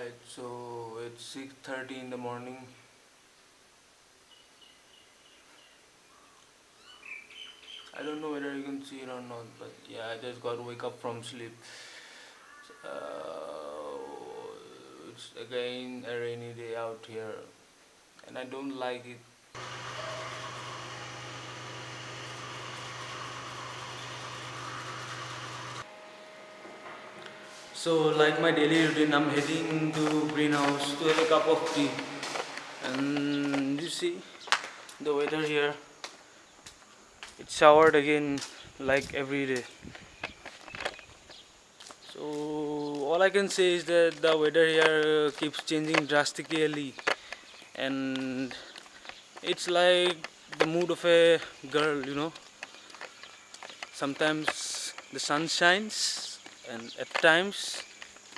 Alright, so it's 6:30 in the morning. I don't know whether you can see it or not, but yeah, I just got wake up from sleep. It's again a rainy day out here, and I don't like it. So, like my daily routine, I'm heading to greenhouse to have a cup of tea, and you see the weather here. It showered again like every day. So all I can say is that the weather here keeps changing drastically, and it's like the mood of a girl. Sometimes the sun shines, and at times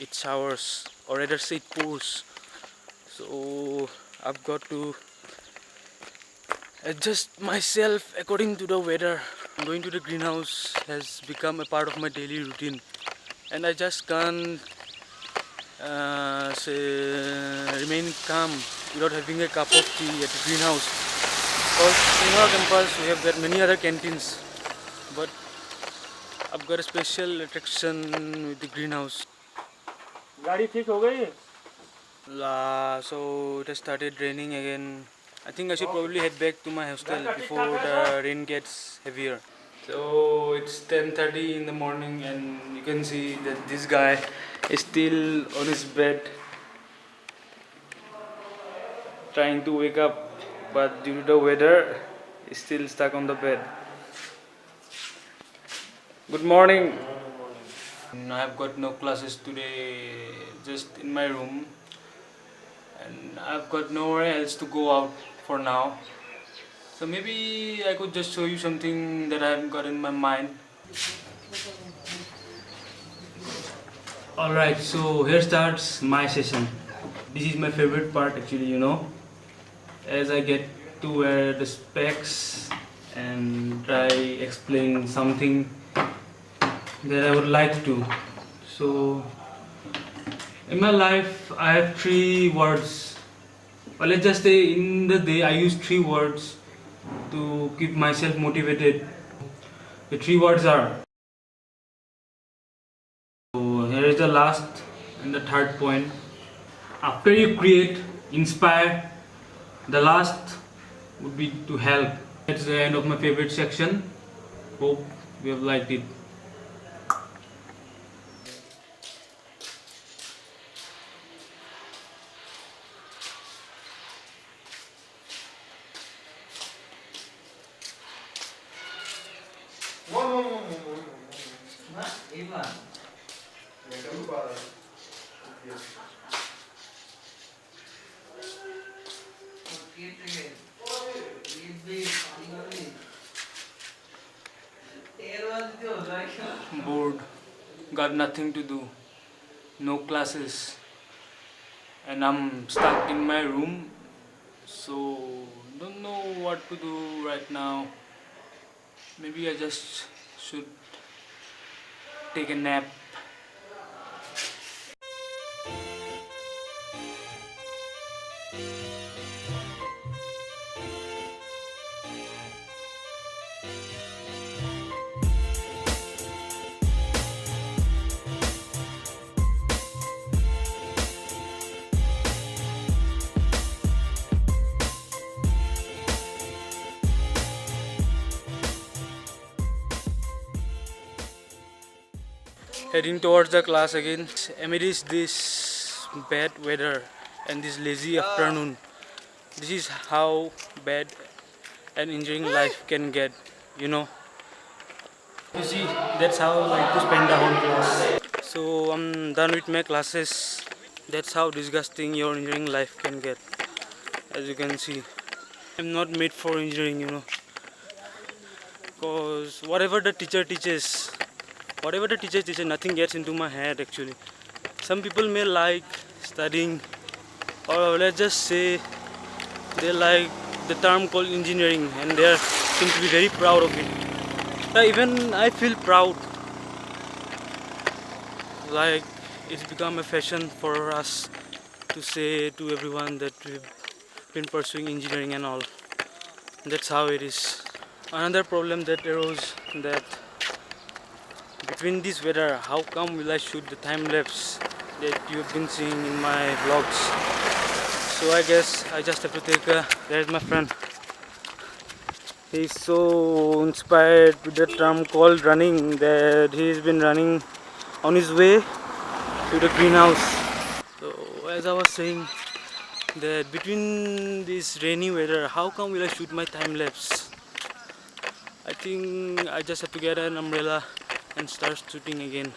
it showers, or rather say it pours. So I've got to adjust myself according to the weather. Going to the greenhouse has become a part of my daily routine, and I just can't remain calm without having a cup of tea at the greenhouse. Because in our campus we have got many other canteens, but I've got a special attraction with the greenhouse. गाड़ी ठीक हो गई? So it has started raining again. I think I should probably head back to my hostel before the rain gets heavier. So it's 10:30 in the morning, and you can see that this guy is still on his bed trying to wake up, but due to the weather is still stuck on the bed. Good morning. I've got no classes today, just in my room, and I've got nowhere else to go out for now. So maybe I could just show you something that I've got in my mind. Alright, so here starts my session. This is my favorite part actually, as I get to wear the specs and try explain something that I would like to. So in my life I have 3 words. Well, let's just say in the day I use 3 words to keep myself motivated. The 3 words are, so here is the last and the third point. After you create, inspire, the last would be to help. That's the end of my favorite section. Hope you have liked it. Bored, got nothing to do, no classes, and I'm stuck in my room, so don't know what to do right now. Maybe I just should take a nap. Heading towards the class again. Amidst this bad weather and this lazy afternoon, this is how bad an engineering life can get, you know. You see, that's how I like to spend the whole class. So I'm done with my classes. That's how disgusting your engineering life can get. As you can see, I'm not made for engineering, because whatever the teacher teaches, nothing gets into my head actually. Some people may like studying, or let's just say they like the term called engineering, and they seem to be very proud of it. Even I feel proud, like it's become a fashion for us to say to everyone that we've been pursuing engineering and all. That's how it is. Another problem that arose, that between this weather, how come will I shoot the time lapse that you've been seeing in my vlogs? So I guess I just have to take a. There's my friend. He's so inspired with the term called running that he's been running on his way to the greenhouse. So as I was saying, that between this rainy weather, how come will I shoot my time lapse? I think I just have to get an umbrella and start shooting again.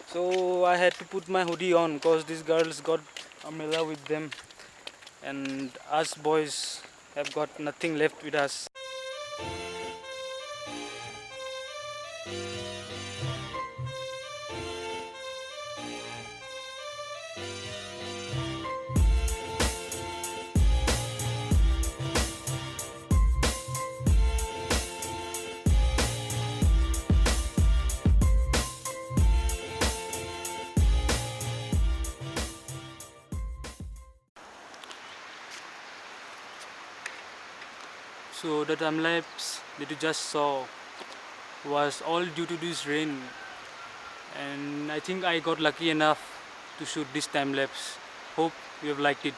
So I had to put my hoodie on because these girls got umbrella with them, and us boys have got nothing left with us. So the time lapse that you just saw was all due to this rain, and I think I got lucky enough to shoot this time lapse. Hope you have liked it.